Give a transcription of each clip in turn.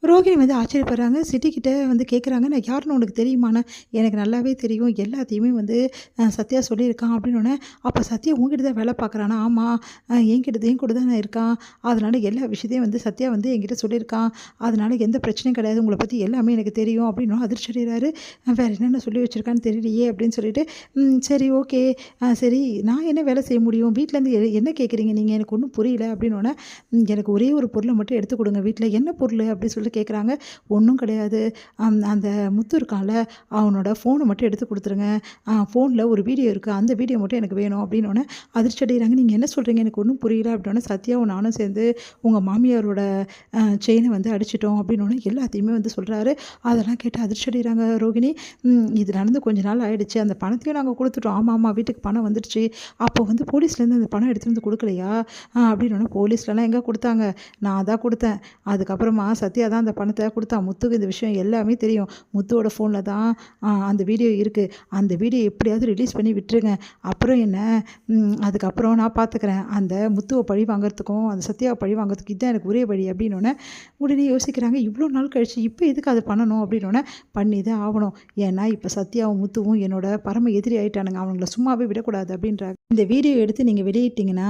ரோகிணி வந்து ஆச்சரியப்படுறாங்க. சிட்டிக்கிட்ட வந்து கேட்குறாங்க, "நான் யாருன்னு உனக்கு தெரியுமான்னு?" "எனக்கு நல்லாவே தெரியும். எல்லாத்தையுமே வந்து சத்யா சொல்லியிருக்கான்." அப்படின்னோனே, "அப்போ சத்யா உன்கிட்ட தான் வேலை பார்க்குறானா?" "ஆமா. என் கூட தானே இருக்கான். அதனால எல்லா விஷயத்தையும் வந்து சத்யா வந்து என்கிட்ட சொல்லியிருக்கான். அதனால எந்த பிரச்சனையும் கிடையாது. உங்கள பத்தி எல்லாமே எனக்கு தெரியும்." அப்படின்னோன அதிர்ச்சி அடைகிறாரு. "வேற என்னென்ன சொல்லி வச்சிருக்கான்னு தெரியலையே." அப்படின்னு சொல்லிட்டு, சரி ஓகே. சரி நான் என்ன வேலை செய்ய முடியும்? வீட்லேருந்து என்ன கேட்குறீங்க நீங்க? எனக்கு ஒண்ணும் புரியல." அப்படின்னோனே, எனக்கு ஒரே ஒரு பொருள மட்டும் எடுத்து குடுங்க வீட்ல." "என்ன பொருளு?" அப்படின்னு சொல்லிட்டு கேட்குறாங்க. "ஒண்ணும் கிடையாது. அந்த முத்து இருக்கான்ல, அவனோட ஃபோன மட்டும் எடுத்து குடுத்துருங்க. ஃபோன்ல ஒரு வீடியோ இருக்கு. அந்த வீடியோ மட்டும் எனக்கு வேணும்." அப்படின்னோனே அதிர்ச்சி அடைகிறாங்க. "நீங்க என்ன சொல்றீங்க? எனக்கு ஒண்ணும் புரியல." அப்படின்னோனே, "சத்யாவும் நானும் சேர்ந்து உங்க மாமியாரோட செயின வந்து அடிச்சுட்டோம்." அப்படின்னோனே எல்லாத்தையுமே வந்து சொல்றாரு. அதெல்லாம் கேட்டு அதிர்ச்சி அடைகிறாங்க ரோகிணி. இது நடந்து கொஞ்ச நாள் ஆயிடுச்சு. அந்த பணத்தையும் நாங்க குடுத்துட்டோம்." "ஆமாமா. வீட்டுக்கு பணம் வந்துடுச்சு." "அப்போ வந்து போலீஸ்லேருந்து அந்த பணம் எடுத்துட்டு வந்து குடுக்கலையா?" அப்படின்னோனே, "போலீஸ்லலாம் எங்க குடுத்தாங்க? நான் தான் குடுத்தேன். அதுக்கப்புறமா சத்யா தான் அந்த பணத்த குடுத்தான். முத்துக்கு இந்த விஷயம் எல்லாமே தெரியும். முத்துவோட ஃபோன்ல தான் அந்த வீடியோ இருக்கு. அந்த வீடியோ எப்படியாவது ரிலீஸ் பண்ணி விட்டுருங்க. அப்புறம் என்ன, அதுக்கப்புறம் நான் பார்த்துக்கிறேன். அந்த முத்துவ பழி வாங்குறதுக்கும், அந்த சத்யாவ பழி வாங்குறதுக்கும் இதான் எனக்கு ஒரே வழி." அப்படின்னோனே, உடனே யோசிக்கிறாங்க. இவ்வளோ நாள் கழிச்சு இப்ப எதுக்கு அத பண்ணணும்? அப்படின்னோனே, "பண்ணி தான் ஆவணும். ஏன்னா இப்ப சத்யாவும், முத்துவும் என்னோட பரம எதிரி ஆயிட்டானுங்க. அவனுங்கள சும்மாவே விடக்கூடாது." அப்படின்றாங்க. "இந்த வீடியோ எடுத்து நீங்க வெளியிட்டீங்கன்னா,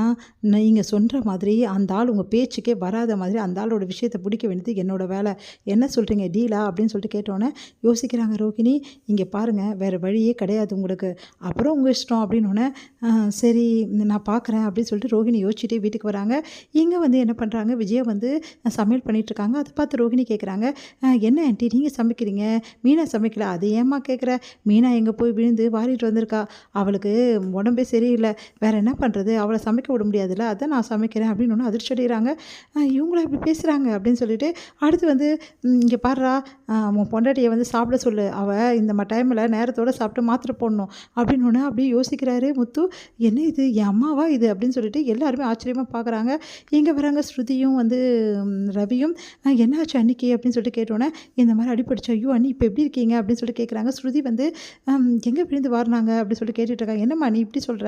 நீங்க சொல்ற மாதிரி அந்த ஆள் உங்க பேச்சுக்கே வராத மாதிரி அந்த ஆளோட விஷயத்த பிடிக்க வேண்டியது என்னோட வேலை. என்ன சொல்றீங்க? டீலா?" அப்படின்னு சொல்லிட்டு கேட்டோனே யோசிக்கிறாங்க ரோகிணி. "இங்க பாருங்க, வேற வழியே கிடையாது உங்களுக்கு. அப்புறம் உங்க இஷ்டம்." அப்படின்னோனே, சரி நான் பார்க்குறேன்." அப்படின்னு சொல்லிட்டு ரோகிணி யோசிச்சுட்டே வீட்டுக்கு வராங்க. இங்க வந்து என்ன பண்றாங்க, விஜயா வந்து சமையல் பண்ணிட்டுருக்காங்க. அத பார்த்து ரோகிணி கேட்குறாங்க, "என்ன ஆன்ட்டி நீங்க சமைக்கிறீங்க? மீனா சமைக்கல." "அது ஏம்மா கேட்குற? மீனா எங்க போய் விழுந்து வாரிட்டு வந்திருக்கா. அவளுக்கு உடம்பே சரியில்ல. வேற என்ன பண்றது? அவள சமைக்க விட முடியாதுல்ல. அதான் நான் சமைக்கிறேன்." அப்படின்னோனே அதிர்ச்சி அடைகிறாங்க. "இவங்களா இப்படி பேசுறாங்க?" அப்படின்னு சொல்லிட்டு அடுத்து வந்து, "இங்க பார்றா, உன் பொண்டாட்டிய வந்து சாப்பிட சொல்லு. அவ இந்த டைம்ல நேரத்தோட சாப்பிட்டு மாத்திரை போடணும்." அப்படின்னோனே அப்படியே யோசிக்கிறாரு முத்து. "என்ன இது? என் அம்மாவா இது?" அப்படின்னு சொல்லிட்டு எல்லாருமே ஆச்சரியமா பார்க்குறாங்க. இங்க வராங்க ஸ்ருதியும் வந்து ரவியும். என்னாச்சு அன்னிக்கு?" அப்படின்னு சொல்லிட்டு கேட்டோனே, இந்த மாரி அடிபட்டுச்சு. "ஐயோ! அண்ணி இப்ப எப்படி இருக்கீங்க?" அப்படின்னு சொல்லிட்டு கேட்குறாங்க. ஸ்ருதி வந்து, எங்க விழுந்து வாருனாங்க?" அப்படின்னு சொல்லிட்டு கேட்டுட்டு இருக்காங்க. "என்னம்மா நீ இப்படி சொல்ற?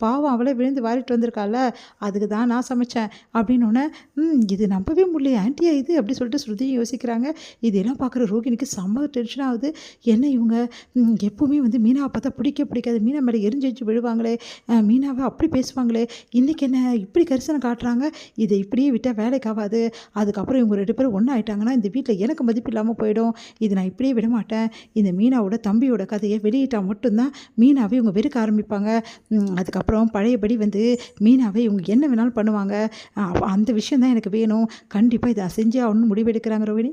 பாவம் அவளே விழுந்து வாரிட்டு வந்திருக்கால்ல. அதுக்கு தான் நான் சமைச்சேன்." அப்படின்னோனே, இது நம்பவே முடியலையே ஆன்ட்டியா இது?" அப்படி சொல்லிட்டு ஸ்ருதியும் யோசிக்கிறாங்க. இதெல்லாம் பார்க்குற ரோகிணிக்கு செம்ம டென்ஷன் ஆகுது. என்ன இவங்க எப்பவுமே வந்து மீனாவ பார்த்தா பிடிக்கவே பிடிக்காது. மீனா மேல எரிஞ்சு எரிஞ்சு விழுவாங்களே, மீனாவ அப்படி பேசுவாங்களே, இன்னைக்கு என்ன இப்படி கரிசனம் காட்டுறாங்க? இத இப்படியே விட்டா வேலைக்கு ஆவாது. அதுக்கப்புறம் இவங்க 2 பேரும் ஒண்ணா ஆயிட்டாங்கன்னா, இந்த வீட்ல எனக்கு மதிப்பு இல்லாம போயிடும். இத நான் இப்படியே விடமாட்டேன். இந்த மீனாவோட தம்பியோட கதைய வெளியிட்டா மட்டும் தான் மீனாவ இவங்க வெறுக்க ஆரம்பிப்பாங்க. அதுக்கப்புறம் பழையபடி வந்து மீனாவ இவங்க என்ன வேணாலும் பண்ணுவாங்க. அந்த விஷயம் தான் எனக்கு வேணும். கண்டிப்பா இத செஞ்சே ஆகணும்னு முடிவெடுக்கிறாங்க ரோகிணி.